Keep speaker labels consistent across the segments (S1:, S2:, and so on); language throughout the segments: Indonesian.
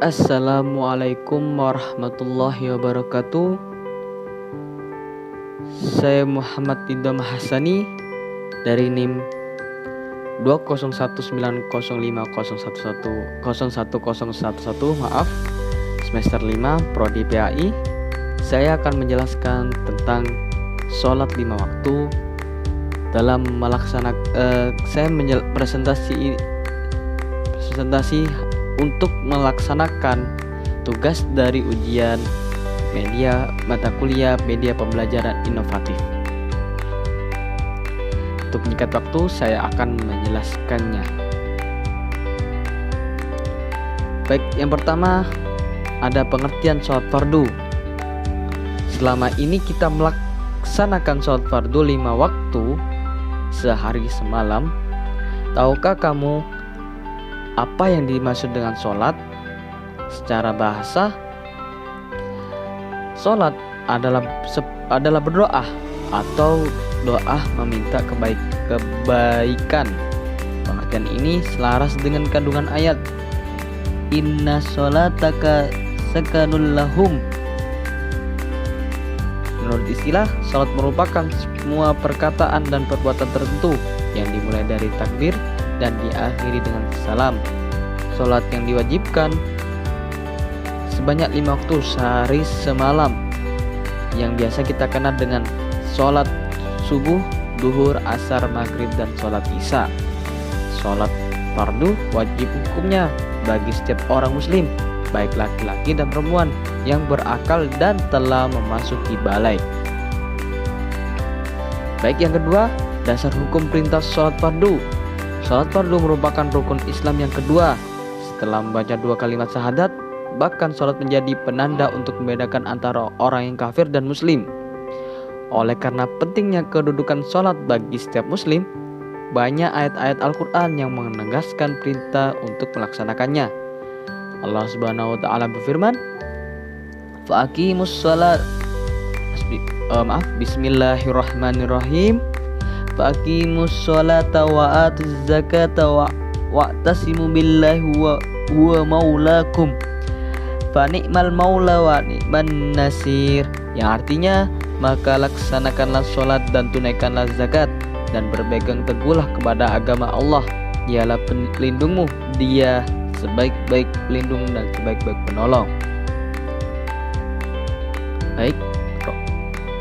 S1: Assalamualaikum warahmatullahi wabarakatuh. Saya Muhammad Idham Hassani dari NIM 2019050110111 maaf, semester 5 Prodi PAI. Saya akan menjelaskan tentang sholat 5 waktu dalam melaksanakan presentasi untuk melaksanakan tugas dari ujian media mata kuliah media pembelajaran inovatif. Untuk menyingkat waktu, saya akan menjelaskannya. Baik, yang pertama ada pengertian sholat fardu. Selama ini kita melaksanakan sholat fardu 5 waktu sehari semalam. Tahukah kamu apa yang dimaksud dengan sholat? Secara bahasa, sholat adalah berdoa atau doa meminta kebaikan. Pengertian ini selaras dengan kandungan ayat Inna sholataka sakanul lahum. Menurut istilah, sholat merupakan semua perkataan dan perbuatan tertentu yang dimulai dari takbir dan diakhiri dengan salam. Sholat yang diwajibkan sebanyak 5 waktu sehari semalam, yang biasa kita kenal dengan sholat subuh, duhur, asar, maghrib, dan sholat isya. Sholat fardu wajib hukumnya bagi setiap orang muslim, baik laki-laki dan perempuan yang berakal dan telah memasuki balai. Baik, yang kedua, dasar hukum perintah sholat fardu. Sholat fardu merupakan rukun Islam yang kedua setelah membaca 2 kalimat syahadat. Bahkan sholat menjadi penanda untuk membedakan antara orang yang kafir dan muslim. Oleh karena pentingnya kedudukan sholat bagi setiap muslim, banyak ayat-ayat Al-Quran yang menegaskan perintah untuk melaksanakannya. Allah Subhanahu wa Ta'ala berfirman, Bismillahirrahmanirrahim. Faqimus sholata wa atuz zakata wa'tasimu billahi huwa maulakum fa ni'mal maula wa ni'man nasir. Yang artinya, maka laksanakanlah sholat dan tunaikanlah zakat dan berpegang teguhlah kepada agama Allah. Dialah pelindungmu, Dia sebaik-baik pelindung dan sebaik-baik penolong. Baik,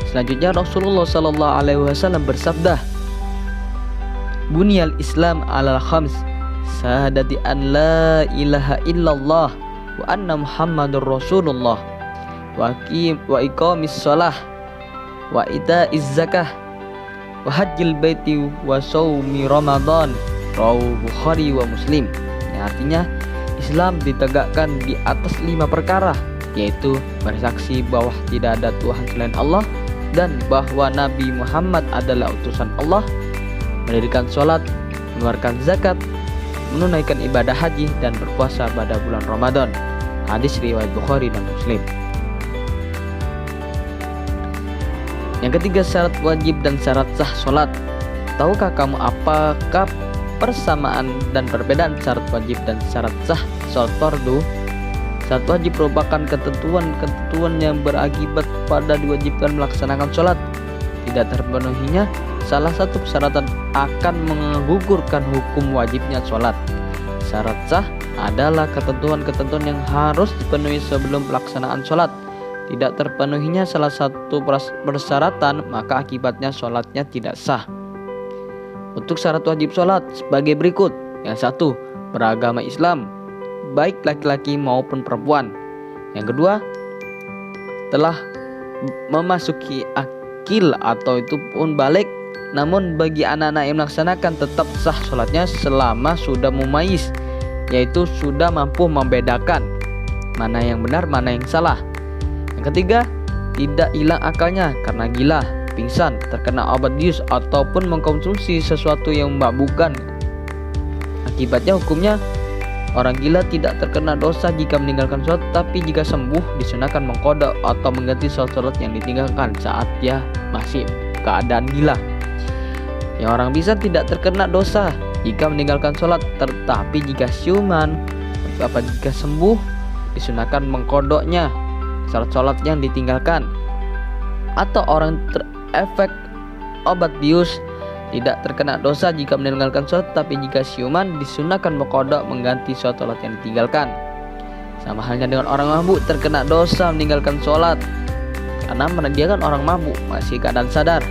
S1: selanjutnya Rasulullah SAW bersabda, Bunyal Islam alal khams, syahadati an la ilaha illallah wa anna Muhammadur Rasulullah wa iqamis shalah wa ita'iz zakah wa hajjil baiti wa shaumi ramadan. Rawahu Bukhari wa Muslim. Yang artinya, Islam ditegakkan di atas 5 perkara, yaitu bersaksi bahwa tidak ada Tuhan selain Allah dan bahwa Nabi Muhammad adalah utusan Allah, mendirikan sholat, mengeluarkan zakat, menunaikan ibadah haji, dan berpuasa pada bulan Ramadan. Hadis riwayat Bukhari dan Muslim. Yang ketiga, syarat wajib dan syarat sah sholat. Tahukah kamu apakah persamaan dan perbedaan syarat wajib dan syarat sah sholat fardu? Syarat wajib merupakan ketentuan yang berakibat pada diwajibkan melaksanakan sholat. Tidak terpenuhinya salah satu persyaratan akan menggugurkan hukum wajibnya sholat. Syarat sah adalah ketentuan-ketentuan yang harus dipenuhi sebelum pelaksanaan sholat. Tidak terpenuhinya salah satu persyaratan, maka akibatnya sholatnya tidak sah. Untuk syarat wajib sholat sebagai berikut. Yang 1, beragama Islam, baik laki-laki maupun perempuan. Yang kedua, telah memasuki akil atau itu pun balik. Namun bagi anak-anak yang melaksanakan tetap sah sholatnya selama sudah mumayyiz, yaitu sudah mampu membedakan mana yang benar, mana yang salah. Yang ketiga, tidak hilang akalnya karena gila, pingsan, terkena obat bius ataupun mengkonsumsi sesuatu yang memabukkan. Akibatnya hukumnya, orang gila tidak terkena dosa jika meninggalkan sholat, tapi jika sembuh disunahkan mengqadha atau mengganti sholat yang ditinggalkan saat dia masih keadaan gila. Yang orang bisa tidak terkena dosa jika meninggalkan sholat, tetapi jika siuman, jika sembuh disunahkan mengkodoknya syarat sholat yang ditinggalkan. Atau orang terefek obat bius tidak terkena dosa jika meninggalkan sholat, tapi jika siuman disunahkan mengkodok mengganti sholat yang ditinggalkan. Sama halnya dengan orang mabuk terkena dosa meninggalkan sholat karena dia kan orang mabuk masih keadaan sadar.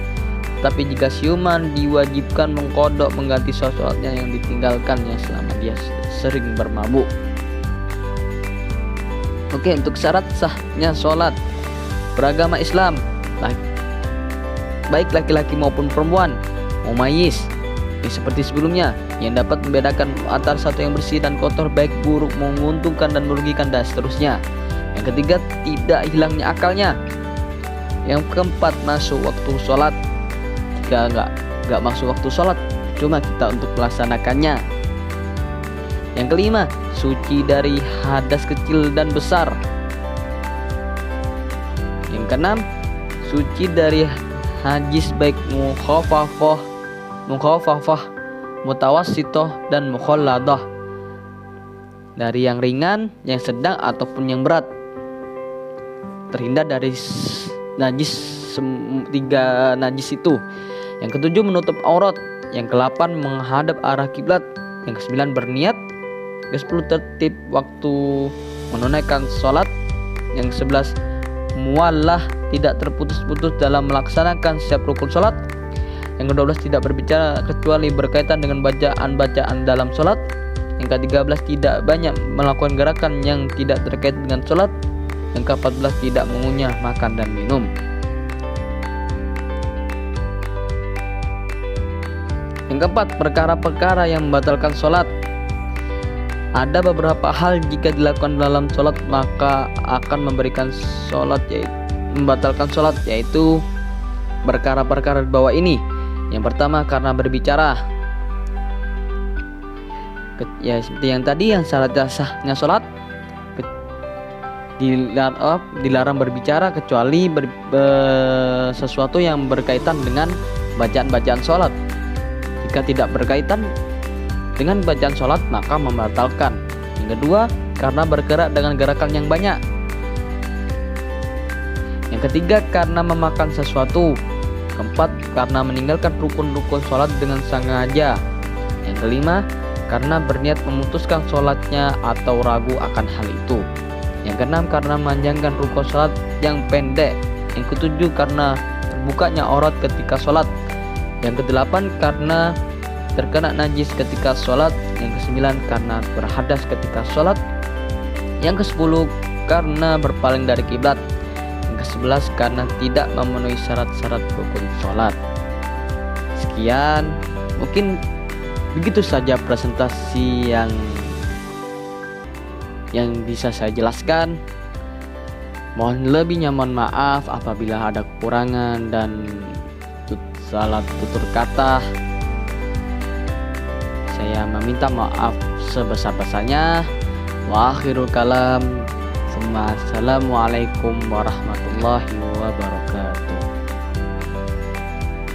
S1: Tapi jika siuman diwajibkan mengkodok mengganti sholatnya yang ditinggalkannya selama dia sering bermabuk. Oke, untuk syarat sahnya sholat beragama Islam, baik laki-laki maupun perempuan, mumayyiz, seperti sebelumnya, yang dapat membedakan antara satu yang bersih dan kotor, baik buruk, menguntungkan dan merugikan, dan seterusnya. Yang ketiga, tidak hilangnya akalnya. Yang keempat, masuk waktu sholat. Jika nggak masuk waktu sholat, cuma kita untuk melaksanakannya. Yang kelima, suci dari hadas kecil dan besar. Yang keenam, suci dari najis baik mukhafafah, mutawassithah, dan mukhalladah, dari yang ringan, yang sedang, ataupun yang berat. Terhindar dari najis, 3 najis itu. Yang ketujuh, menutup aurat. Yang ke-8, menghadap arah kiblat. Yang ke-9, berniat. Yang ke-10, tertib waktu menunaikan sholat. Yang ke-11, muallah, tidak terputus-putus dalam melaksanakan setiap rukun sholat. Yang ke-12, tidak berbicara kecuali berkaitan dengan bacaan-bacaan dalam sholat. Yang ke-13, tidak banyak melakukan gerakan yang tidak terkait dengan sholat. Yang ke-14, tidak mengunyah, makan, dan minum. Yang keempat, perkara-perkara yang membatalkan sholat. Ada beberapa hal jika dilakukan dalam sholat maka akan memberikan sholat, yaitu membatalkan sholat, yaitu perkara-perkara di bawah ini. Yang pertama, karena berbicara. Ya seperti yang tadi, yang syarat sahnya sholat dilarang berbicara kecuali sesuatu yang berkaitan dengan bacaan-bacaan sholat. Jika tidak berkaitan dengan bacaan sholat maka membatalkan. Yang kedua, karena bergerak dengan gerakan yang banyak. Yang ketiga, karena memakan sesuatu. Keempat, karena meninggalkan rukun-rukun sholat dengan sengaja. Yang kelima, karena berniat memutuskan sholatnya atau ragu akan hal itu. Yang keenam, karena memanjangkan rukun sholat yang pendek. Yang ketujuh, karena terbukanya aurat ketika sholat. Yang kedelapan, karena terkena najis ketika sholat. Yang kesembilan, karena berhadas ketika sholat. Yang kesepuluh, karena berpaling dari kiblat. Yang ke-11, karena tidak memenuhi syarat-syarat rukun sholat. Sekian, mungkin begitu saja presentasi yang bisa saya jelaskan. Mohon lebihnya mohon maaf apabila ada kekurangan dan salah tutur kata. Saya meminta maaf sebesar-besarnya. Wa akhirul kalam. Assalamualaikum warahmatullahi wabarakatuh.